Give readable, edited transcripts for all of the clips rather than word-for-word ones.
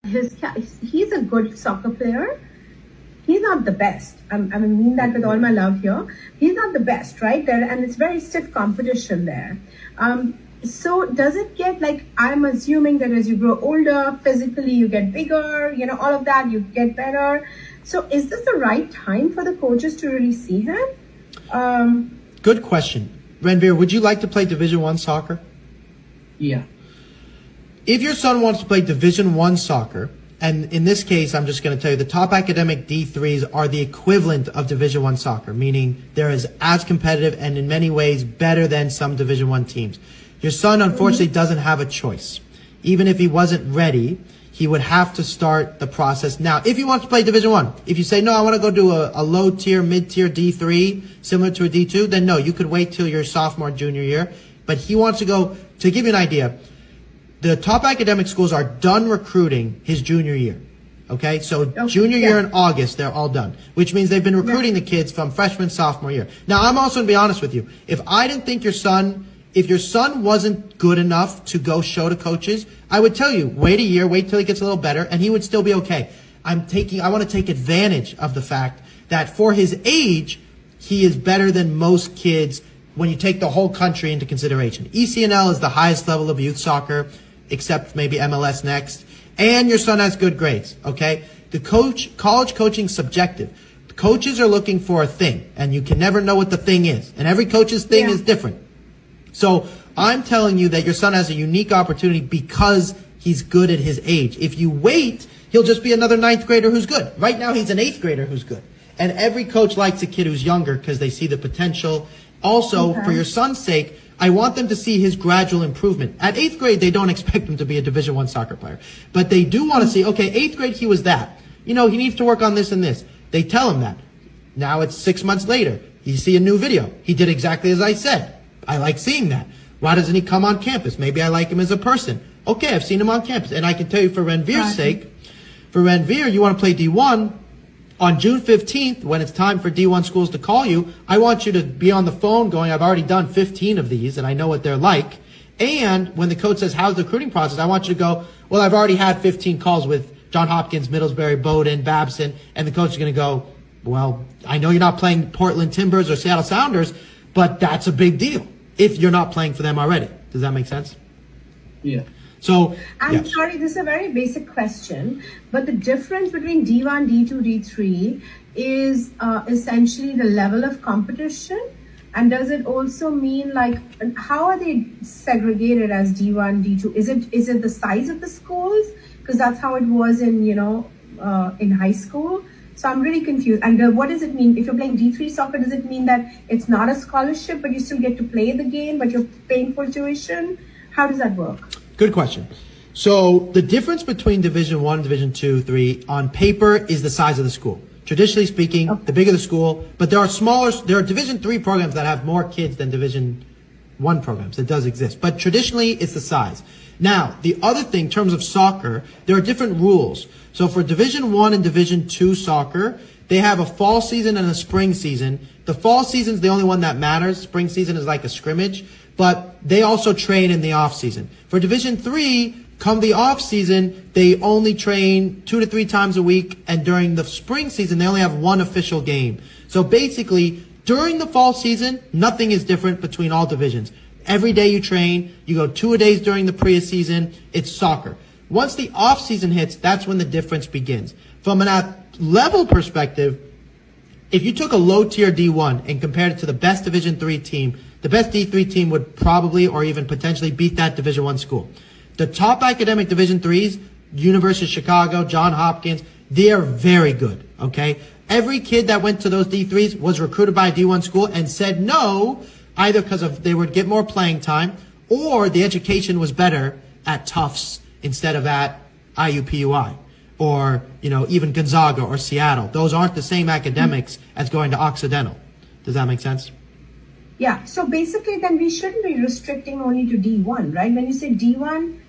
He's a good soccer player. He's not the best. I mean that with all my love here. He's not the best, right there, and it's very stiff competition there. So does it get like, I'm assuming that as you grow older, physically you get bigger, all of that, you get better. So is this the right time for the coaches to really see him? Good question. Ranveer, would you like to play Division I soccer? Yeah. If your son wants to play Division I soccer, and in this case, I'm just going to tell you, the top academic D3s are the equivalent of Division I soccer, meaning they're as competitive and in many ways better than some Division I teams. Your son, unfortunately, doesn't have a choice. Even if he wasn't ready, he would have to start the process now. If he wants to play Division I, if you say, no, I want to go do a low-tier, mid-tier D3, similar to a D2, then no, you could wait till your sophomore, junior year. But he wants to go, to give you an idea, the top academic schools are done recruiting his junior year. Okay? So junior year in August, they're all done, which means they've been recruiting the kids from freshman, sophomore year. Now, I'm also going to be honest with you. If your son wasn't good enough to go show to coaches, I would tell you, wait a year, wait till he gets a little better, and he would still be okay. I want to take advantage of the fact that for his age, he is better than most kids when you take the whole country into consideration. ECNL is the highest level of youth soccer, except maybe MLS next. And your son has good grades, okay? College coaching subjective. Coaches are looking for a thing, and you can never know what the thing is. And every coach's thing is different. So I'm telling you that your son has a unique opportunity because he's good at his age. If you wait, he'll just be another 9th grader who's good. Right now, he's an 8th grader who's good. And every coach likes a kid who's younger because they see the potential. Also, for your son's sake, I want them to see his gradual improvement. At 8th grade, they don't expect him to be a Division I soccer player. But they do want to see, okay, 8th grade, he was that. He needs to work on this and this. They tell him that. Now it's 6 months later. You see a new video. He did exactly as I said. I like seeing that. Why doesn't he come on campus? Maybe I like him as a person. Okay, I've seen him on campus. And I can tell you for Ranveer's sake, for Ranveer, you want to play D1, on June 15th, when it's time for D1 schools to call you, I want you to be on the phone going, I've already done 15 of these and I know what they're like. And when the coach says, how's the recruiting process? I want you to go, well, I've already had 15 calls with John Hopkins, Middlesbury, Bowdoin, Babson. And the coach is going to go, well, I know you're not playing Portland Timbers or Seattle Sounders, but that's a big deal if you're not playing for them already. Does that make sense? Yeah. So, I'm sorry, this is a very basic question, but the difference between D1, D2, D3 is essentially the level of competition. And does it also mean, like, how are they segregated as D1, D2? Is it the size of the schools? Because that's how it was in, in high school. So I'm really confused. And what does it mean? If you're playing D3 soccer, does it mean that it's not a scholarship, but you still get to play the game, but you're paying for tuition? How does that work? Good question. So the difference between Division I, Division II, III on paper is the size of the school. Traditionally speaking, the bigger the school, but there are Division III programs that have more kids than Division I programs. It does exist. But traditionally, it's the size. Now, the other thing, in terms of soccer, there are different rules. So for Division I and Division II soccer, they have a fall season and a spring season. The fall season is the only one that matters. Spring season is like a scrimmage. But they also train in the off season. For Division III, come the off season, they only train 2 to 3 times a week, and during the spring season, they only have one official game. So basically, during the fall season, nothing is different between all divisions. Every day you train, you go 2 days during the pre-season, it's soccer. Once the off season hits, that's when the difference begins. From an level perspective, if you took a low tier D1 and compared it to the best Division III team, the best D3 team would probably or even potentially beat that Division I school. The top academic Division IIIs, University of Chicago, John Hopkins, they are very good, okay? Every kid that went to those D3s was recruited by a D1 school and said no, either because they would get more playing time or the education was better at Tufts instead of at IUPUI or, even Gonzaga or Seattle. Those aren't the same academics as going to Occidental. Does that make sense? Yeah, so basically then we shouldn't be restricting only to D1, right? When you say D1,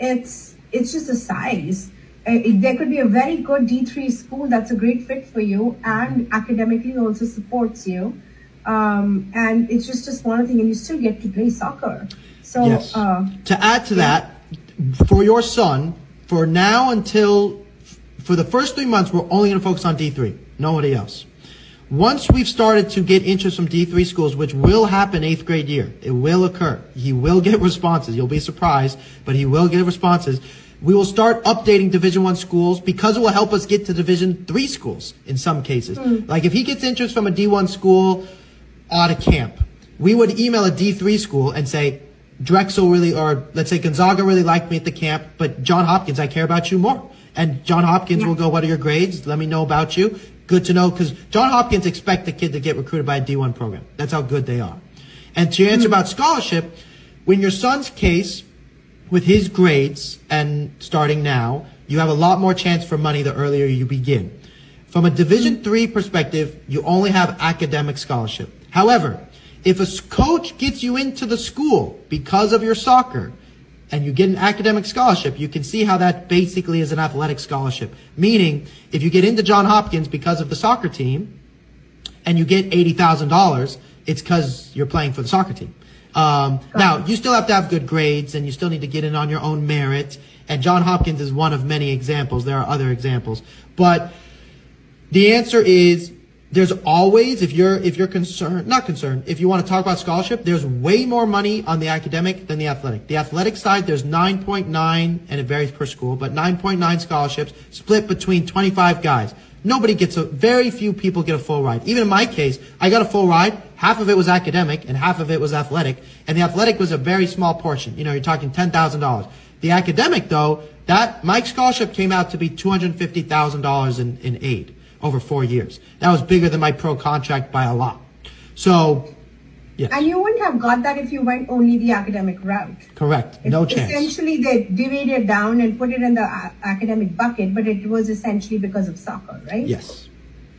it's just a size. There could be a very good D3 school that's a great fit for you and academically also supports you. And it's just a smaller thing and you still get to play soccer. So yes. To add to that, for your son, for now until, for the first 3 months, we're only going to focus on D3, nobody else. Once we've started to get interest from D3 schools, which will happen 8th grade year, it will occur. He will get responses. You'll be surprised, but he will get responses. We will start updating Division I schools because it will help us get to Division III schools in some cases. Like if he gets interest from a D1 school out of camp, we would email a D3 school and say, Drexel really, or let's say Gonzaga really liked me at the camp, but John Hopkins, I care about you more. And John Hopkins will go, what are your grades? Let me know about you. Good to know, because John Hopkins expect the kid to get recruited by a D1 program. That's how good they are. And to your answer about scholarship, when your son's case, with his grades and starting now, you have a lot more chance for money the earlier you begin. From a Division III perspective, you only have academic scholarship. However, if a coach gets you into the school because of your soccer and you get an academic scholarship, you can see how that basically is an athletic scholarship. Meaning, if you get into John Hopkins because of the soccer team and you get $80,000, it's because you're playing for the soccer team. Now, you still have to have good grades and you still need to get in on your own merit. And John Hopkins is one of many examples. There are other examples. But the answer is there's always, if you're concerned, not concerned, if you want to talk about scholarship, there's way more money on the academic than the athletic. The athletic side, there's 9.9, and it varies per school, but 9.9 scholarships split between 25 guys. Nobody gets very few people get a full ride. Even in my case, I got a full ride. Half of it was academic and half of it was athletic. And the athletic was a very small portion. You know, you're talking $10,000. The academic though, my scholarship came out to be $250,000 in aid over 4 years. That was bigger than my pro contract by a lot. So, yes. And you wouldn't have got that if you went only the academic route. Correct. No chance. Essentially, they divided down and put it in the academic bucket, but it was essentially because of soccer, right? Yes.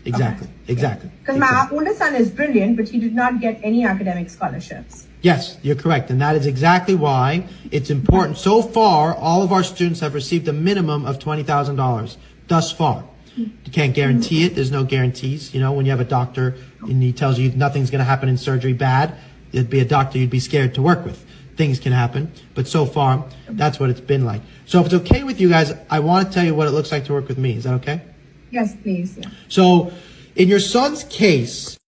Exactly. Okay. Exactly. Because my older son is brilliant, but he did not get any academic scholarships. Yes, you're correct. And that is exactly why it's important. So far, all of our students have received a minimum of $20,000 thus far. You can't guarantee it. There's no guarantees. You know, when you have a doctor and he tells you nothing's going to happen in surgery bad, it'd be a doctor you'd be scared to work with. Things can happen. But so far, that's what it's been like. So if it's okay with you guys, I want to tell you what it looks like to work with me. Is that okay? Yes, please. Yeah. So in your son's case,